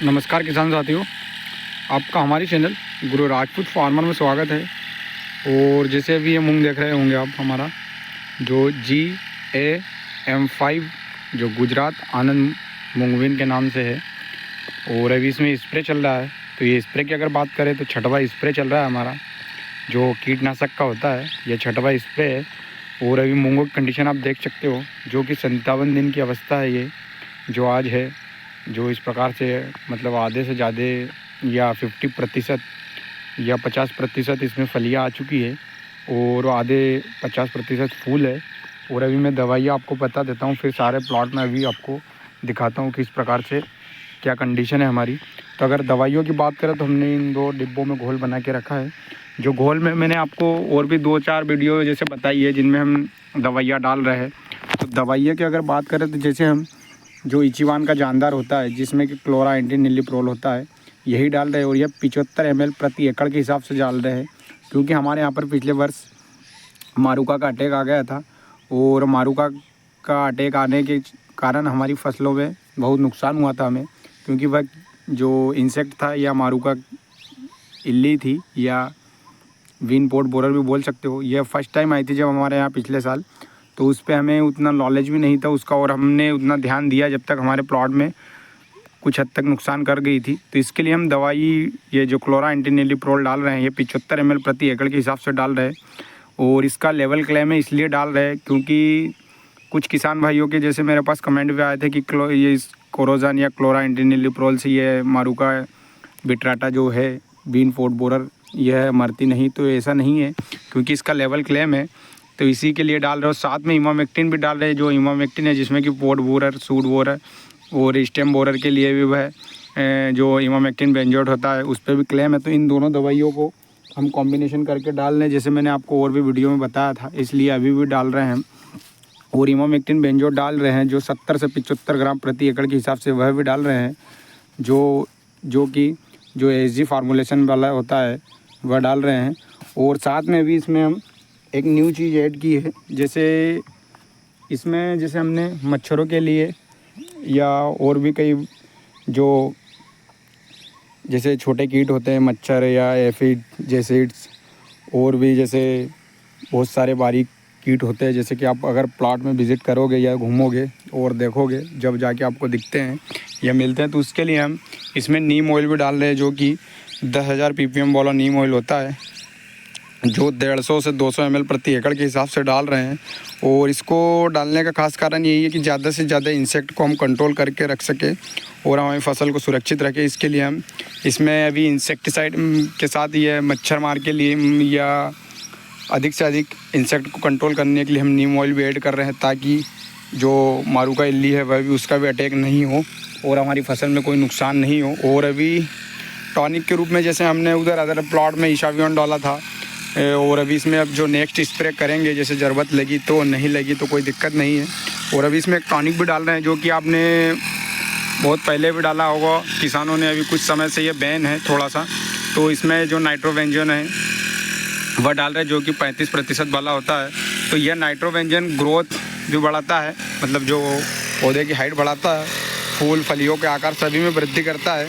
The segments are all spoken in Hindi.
नमस्कार किसान साथियों, आपका हमारी चैनल गुरु राजपूत फार्मर में स्वागत है। और जैसे अभी ये मूंग देख रहे होंगे आप, हमारा जो GAM5 जो गुजरात आनंद मूंगविन के नाम से है, और अभी इसमें स्प्रे चल रहा है। तो ये स्प्रे की अगर बात करें तो छठवां स्प्रे चल रहा है हमारा, जो कीटनाशक का होता है, यह छठवां स्प्रे है। और अभी मूंगों की कंडीशन आप देख सकते हो, जो कि 57 दिन की अवस्था है ये जो आज है। जो इस प्रकार से मतलब आधे से ज़्यादा या 50% या 50% इसमें फलियाँ आ चुकी है, और आधे 50% फूल है। और अभी मैं दवाइयाँ आपको बता देता हूँ, फिर सारे प्लॉट में अभी आपको दिखाता हूँ किस प्रकार से क्या कंडीशन है हमारी। तो अगर दवाइयों की बात करें तो हमने इन 2 डिब्बों में घोल बना के रखा है। जो घोल में मैंने आपको और भी 2-4 वीडियो जैसे बताई है जिनमें हम दवाइयाँ डाल रहे हैं। तो दवाइयाँ की अगर बात करें तो जैसे हम जो इचिवान का जानदार होता है, जिसमें कि क्लोरा-एंटीनिलिप्रोल होता है, यही डाल रहे हैं। और यह 75 ml प्रति एकड़ के हिसाब से डाल रहे हैं, क्योंकि हमारे यहाँ पर पिछले वर्ष मारुका का अटैक आ गया था। और मारुका का अटैक आने के कारण हमारी फसलों में बहुत नुकसान हुआ था हमें, क्योंकि वह जो इंसेक्ट था या मारुका इल्ली थी या विन पोर्ट बोरर भी बोल सकते हो, यह फर्स्ट टाइम आई थी जब हमारे यहाँ पिछले साल। तो उस पर हमें उतना नॉलेज भी नहीं था उसका, और हमने उतना ध्यान दिया जब तक हमारे प्लॉट में कुछ हद तक नुकसान कर गई थी। तो इसके लिए हम दवाई ये जो क्लोरा-एंटीनिलिप्रोल डाल रहे हैं, ये 75 ml प्रति एकड़ के हिसाब से डाल रहे हैं। और इसका लेवल क्लेम है इसलिए डाल रहे हैं क्योंकि कुछ किसान भाइयों के जैसे मेरे पास कमेंट भी आए थे कि ये कोरोजन या क्लोरा-एंटीनिलिप्रोल से ये मारुका बिट्राटा जो है विन पोर्ट बोरर यह मरती नहीं। तो ऐसा नहीं है, क्योंकि इसका लेवल क्लेम है, तो इसी के लिए डाल रहे हो। साथ में इमामेक्टिन भी डाल रहे हैं, जो इमामेक्टिन है जिसमें कि पोर्ट बोरर, सूट बोरर और स्टेम बोरर के लिए भी वह जो इमामेक्टिन बेंजोएट होता है उस पर भी क्लेम है। तो इन दोनों दवाइयों को हम कॉम्बिनेशन करके डाल रहे हैं, जैसे मैंने आपको और भी वीडियो में बताया था, इसलिए अभी भी डाल रहे हैं हम। और इमामेक्टिन बेंजोएट डाल रहे हैं जो 70 से 75 ग्राम प्रति एकड़ के हिसाब से, वह भी डाल रहे हैं। जो कि जो SG फार्मूलेशन वाला होता है वह डाल रहे हैं। और साथ में भी इसमें हम एक न्यू चीज़ ऐड की है, जैसे इसमें जैसे हमने मच्छरों के लिए या और भी कई जो जैसे छोटे कीट होते हैं, मच्छर या एफिड जैसिड्स, और भी जैसे बहुत सारे बारीक कीट होते हैं, जैसे कि आप अगर प्लॉट में विज़िट करोगे या घूमोगे और देखोगे, जब जाके आपको दिखते हैं या मिलते हैं, तो उसके लिए हम इसमें नीम ऑयल भी डाल रहे हैं, जो कि 10,000 ppm वाला नीम ऑयल होता है, जो 150 से 200 ml प्रति एकड़ के हिसाब से डाल रहे हैं। और इसको डालने का खास कारण यही है कि ज़्यादा से ज़्यादा इंसेक्ट को हम कंट्रोल करके रख सकें और हमारी फसल को सुरक्षित रखें। इसके लिए हम इसमें अभी इंसेक्टिसाइड के साथ ये मच्छर मार के लिए या अधिक से अधिक इंसेक्ट को कंट्रोल करने के लिए हम नीम ऑयल भी ऐड कर रहे हैं, ताकि जो मारुका इल्ली है वह भी उसका भी अटैक नहीं हो और हमारी फसल में कोई नुकसान नहीं हो। और अभी टॉनिक के रूप में जैसे हमने उधर अदर प्लॉट में ईशावियन डाला था, और अभी इसमें अब जो नेक्स्ट स्प्रे करेंगे, जैसे ज़रूरत लगी तो, नहीं लगी तो कोई दिक्कत नहीं है। और अभी इसमें एक टॉनिक भी डाल रहे हैं, जो कि आपने बहुत पहले भी डाला होगा किसानों ने, अभी कुछ समय से ये बैन है थोड़ा सा। तो इसमें जो नाइट्रोवेंजन है वह डाल रहे हैं, जो कि 35% वाला होता है। तो यह नाइट्रोवेंजन ग्रोथ भी बढ़ाता है, मतलब जो पौधे की हाइट बढ़ाता है, फूल फलियों के आकार सभी में वृद्धि करता है।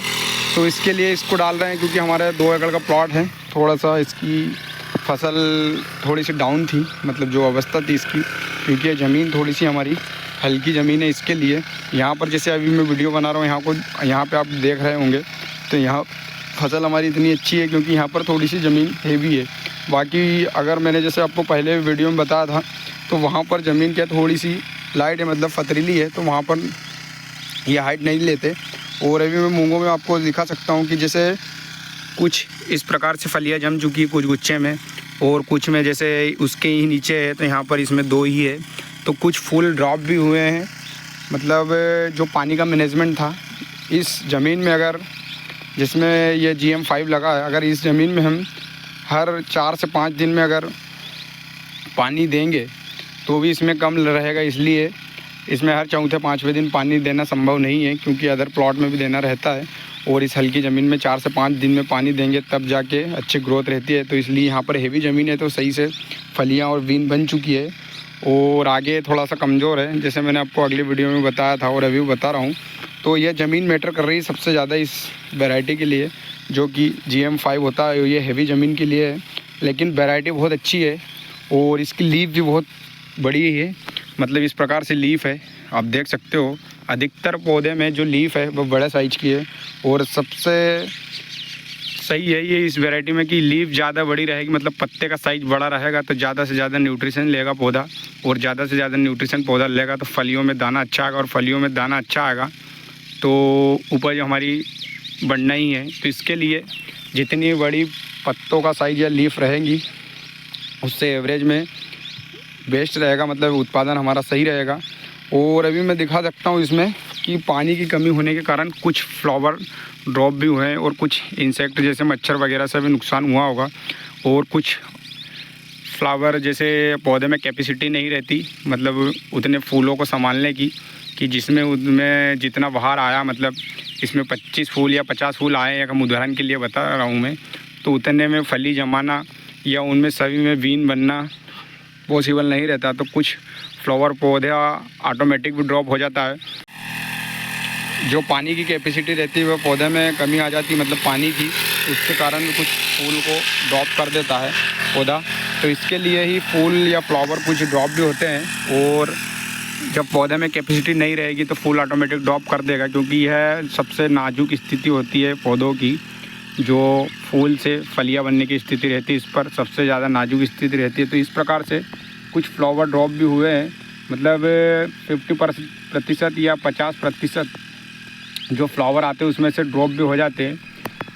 तो इसके लिए इसको डाल रहे हैं, क्योंकि हमारे 2 एकड़ का प्लॉट है, थोड़ा सा इसकी फसल थोड़ी सी डाउन थी, मतलब जो अवस्था थी इसकी, क्योंकि ये ज़मीन थोड़ी सी हमारी हल्की ज़मीन है। इसके लिए यहाँ पर जैसे अभी मैं वीडियो बना रहा हूँ, यहाँ पे आप देख रहे होंगे, तो यहाँ फसल हमारी इतनी अच्छी है क्योंकि यहाँ पर थोड़ी सी ज़मीन हेवी है। बाकी अगर मैंने जैसे आपको पहले वीडियो में बताया था, तो वहाँ पर ज़मीन क्या थोड़ी सी लाइट है, मतलब पथरीली है, तो वहाँ पर ये हाइट नहीं लेते। और अभी मैं मूंगों में आपको दिखा सकता हूँ कि जैसे कुछ इस प्रकार से फलियाँ जम चुकी है कुछ गुच्छे में, और कुछ में जैसे उसके ही नीचे है, तो यहाँ पर इसमें 2 ही है। तो कुछ फूल ड्रॉप भी हुए हैं, मतलब जो पानी का मैनेजमेंट था इस ज़मीन में, अगर जिसमें ये GAM5 लगा है, अगर इस ज़मीन में हम हर 4 से 5 दिन में अगर पानी देंगे तो भी इसमें कम रहेगा। इसलिए इसमें हर चौथे 5वें दिन पानी देना संभव नहीं है, क्योंकि अदर प्लॉट में भी देना रहता है। और इस हल्की ज़मीन में 4 से 5 दिन में पानी देंगे तब जाके अच्छी ग्रोथ रहती है। तो इसलिए यहाँ पर हेवी ज़मीन है, तो सही से फलियाँ और बीन बन चुकी है। और आगे थोड़ा सा कमज़ोर है, जैसे मैंने आपको अगली वीडियो में बताया था और अभी भी बता रहा हूँ। तो यह ज़मीन मैटर कर रही है सबसे ज़्यादा इस वैरायटी के लिए, जो कि GM5 होता है। ये हैवी ज़मीन के लिए है, लेकिन वैरायटी बहुत अच्छी है और इसकी लीफ भी बहुत बड़ी है। मतलब इस प्रकार से लीफ है, आप देख सकते हो। अधिकतर पौधे में जो लीफ है वो बड़े साइज की है, और सबसे सही है ये इस वैरायटी में कि लीफ ज़्यादा बड़ी रहेगी, मतलब पत्ते का साइज़ बड़ा रहेगा तो ज़्यादा से ज़्यादा न्यूट्रिशन लेगा पौधा, और ज़्यादा से ज़्यादा न्यूट्रिशन पौधा लेगा तो फलियों में दाना अच्छा आएगा, और फलियों में दाना अच्छा आएगा तो उपज हमारी बढ़ना ही है। तो इसके लिए जितनी बड़ी पत्तों का साइज़ या लीफ रहेगी उससे एवरेज में बेस्ट रहेगा, मतलब उत्पादन हमारा सही रहेगा। और अभी मैं दिखा सकता हूँ इसमें कि पानी की कमी होने के कारण कुछ फ्लावर ड्रॉप भी हुए हैं, और कुछ इंसेक्ट जैसे मच्छर वगैरह से भी नुकसान हुआ होगा, और कुछ फ्लावर जैसे पौधे में कैपेसिटी नहीं रहती, मतलब उतने फूलों को संभालने की, कि जिसमें उनमें जितना बाहर आया, मतलब इसमें 25 फूल या 50 फूल आए, एक उदाहरण के लिए बता रहा हूँ मैं, तो उतने में फली जमाना या उनमें सभी में बीन बनना पॉसिबल नहीं रहता। तो कुछ फ्लावर पौधे ऑटोमेटिक भी ड्रॉप हो जाता है। जो पानी की कैपेसिटी रहती है वह पौधे में कमी आ जाती है, मतलब पानी की, उसके कारण भी कुछ फूल को ड्रॉप कर देता है पौधा। तो इसके लिए ही फूल या फ्लावर कुछ ड्रॉप भी होते हैं, और जब पौधे में कैपेसिटी नहीं रहेगी तो फूल ऑटोमेटिक ड्रॉप कर देगा, क्योंकि यह सबसे नाजुक स्थिति होती है पौधों की। जो फूल से फलियाँ बनने की स्थिति रहती है, इस पर सबसे ज़्यादा नाजुक स्थिति रहती है। तो इस प्रकार से कुछ फ्लावर ड्रॉप भी हुए हैं, मतलब 50% या 50% जो फ्लावर आते हैं उसमें से ड्रॉप भी हो जाते हैं।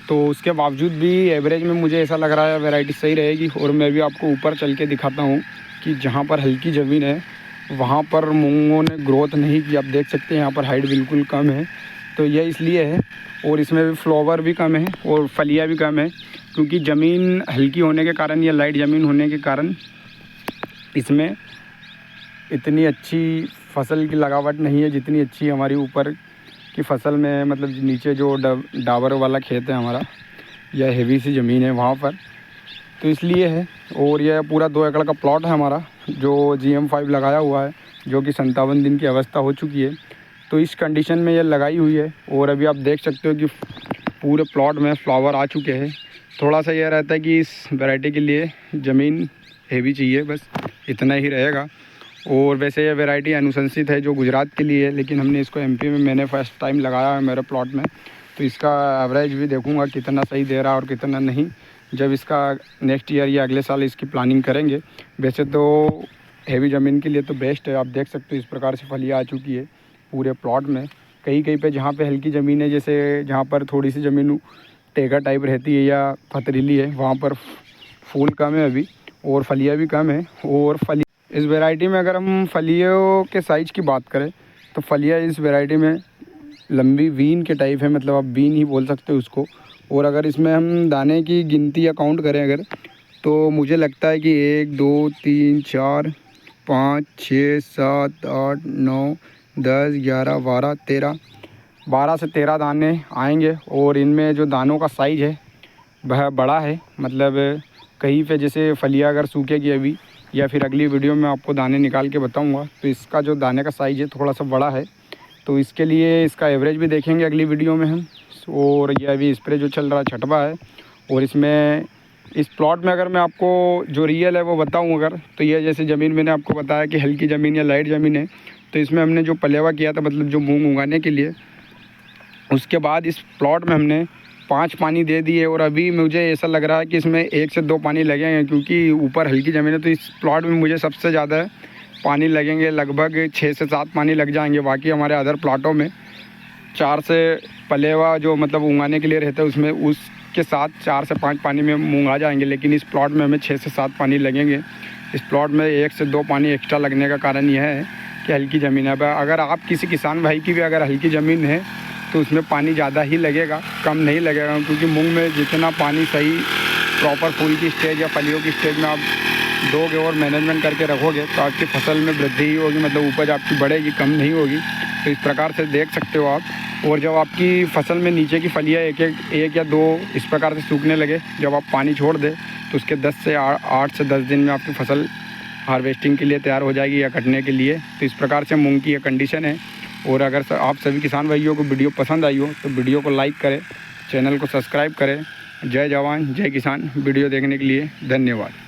तो उसके बावजूद भी एवरेज में मुझे ऐसा लग रहा है वैरायटी सही रहेगी। और मैं भी आपको ऊपर चल के दिखाता हूँ कि जहाँ पर हल्की ज़मीन है वहाँ पर मूंगों ने ग्रोथ नहीं की। आप देख सकते हैं यहाँ पर हाइट बिल्कुल कम है, तो यह इसलिए है। और इसमें भी फ्लावर भी कम है और फलियाँ भी कम है, क्योंकि ज़मीन हल्की होने के कारण या लाइट ज़मीन होने के कारण इसमें इतनी अच्छी फसल की लगावट नहीं है जितनी अच्छी हमारी ऊपर की फसल में, मतलब नीचे जो डाबर वाला खेत है हमारा, यह हेवी सी ज़मीन है वहाँ पर, तो इसलिए है। और यह पूरा 2 एकड़ का प्लॉट है हमारा, जो GM5 लगाया हुआ है, जो कि 57 दिन की अवस्था हो चुकी है। तो इस कंडीशन में यह लगाई हुई है, और अभी आप देख सकते हो कि पूरे प्लॉट में फ्लावर आ चुके हैं। थोड़ा सा यह रहता है कि इस वैरायटी के लिए ज़मीन हेवी चाहिए, बस इतना ही रहेगा। और वैसे ये वैरायटी अनुशंसित है जो गुजरात के लिए है, लेकिन हमने इसको MP में मैंने फर्स्ट टाइम लगाया है मेरे प्लॉट में, तो इसका एवरेज भी देखूंगा कितना सही दे रहा है और कितना नहीं, जब इसका नेक्स्ट ईयर या अगले साल इसकी प्लानिंग करेंगे। वैसे तो हेवी ज़मीन के लिए तो बेस्ट है। आप देख सकते हो इस प्रकार से फलियाँ आ चुकी है पूरे प्लॉट में। कहीं कहीं पे जहाँ पे हल्की ज़मीन है, जैसे जहाँ पर थोड़ी सी ज़मीन टेगा टाइप रहती है या पथरीली है, वहाँ पर फूल कम है अभी, और फलियाँ भी कम है। और इस वैरायटी में अगर हम फलियों के साइज़ की बात करें तो फलियाँ इस वैरायटी में लंबी बीन के टाइप है, मतलब आप बीन ही बोल सकते हो उसको। और अगर इसमें हम दाने की गिनती या काउंट करें अगर, तो मुझे लगता है कि 1 2 3 4 5 6 7 8 9 10 11 12 13 12 से 13 दाने आएंगे। और इनमें जो दानों का साइज़ है वह बड़ा है, मतलब कहीं पे जैसे फलियाँ अगर सूखेगी अभी या फिर अगली वीडियो में आपको दाने निकाल के बताऊंगा, तो इसका जो दाने का साइज़ है थोड़ा सा बड़ा है। तो इसके लिए इसका एवरेज भी देखेंगे अगली वीडियो में हम। और यह अभी स्प्रे जो चल रहा है छठवा है। और इसमें इस प्लॉट में अगर मैं आपको जो रियल है वो बताऊं अगर, तो ये जैसे ज़मीन मैंने आपको बताया कि हल्की ज़मीन या लाइट ज़मीन है, तो इसमें हमने जो पलेवा किया था, मतलब जो मूंग उगाने के लिए, उसके बाद इस प्लॉट में हमने 5 पानी दे दिए। और अभी मुझे ऐसा लग रहा है कि इसमें 1 से 2 पानी लगेंगे, क्योंकि ऊपर हल्की ज़मीन है। तो इस प्लॉट में मुझे सबसे ज़्यादा पानी लगेंगे, लगभग 6 से 7 पानी लग जाएंगे। बाकी हमारे अदर प्लॉटों में 4 से पलेवा जो मतलब उगाने के लिए रहता है उसमें उसके साथ 4 से 5 पानी में मूंग आ जाएंगे, लेकिन इस प्लॉट में हमें 6 से 7 पानी लगेंगे। इस प्लॉट में 1 से 2 पानी एक्स्ट्रा लगने का कारण यह है कि हल्की ज़मीन है। अगर आप किसी किसान भाई की भी अगर हल्की ज़मीन है तो उसमें पानी ज़्यादा ही लगेगा, कम नहीं लगेगा, क्योंकि मूंग में जितना पानी सही प्रॉपर फूल की स्टेज या फलियों की स्टेज में आप दोगे और मैनेजमेंट करके रखोगे तो आपकी फसल में वृद्धि ही होगी, मतलब उपज आपकी बढ़ेगी, कम नहीं होगी। तो इस प्रकार से देख सकते हो आप। और जब आपकी फसल में नीचे की फलियाँ एक या 2 इस प्रकार से सूखने लगे, जब आप पानी छोड़ दें तो उसके 8 से 10 दिन में आपकी फसल हार्वेस्टिंग के लिए तैयार हो जाएगी या कटने के लिए। तो इस प्रकार से मूंग की ये कंडीशन है। और अगर आप सभी किसान भाइयों को वीडियो पसंद आई हो तो वीडियो को लाइक करें, चैनल को सब्सक्राइब करें। जय जवान जय किसान। वीडियो देखने के लिए धन्यवाद।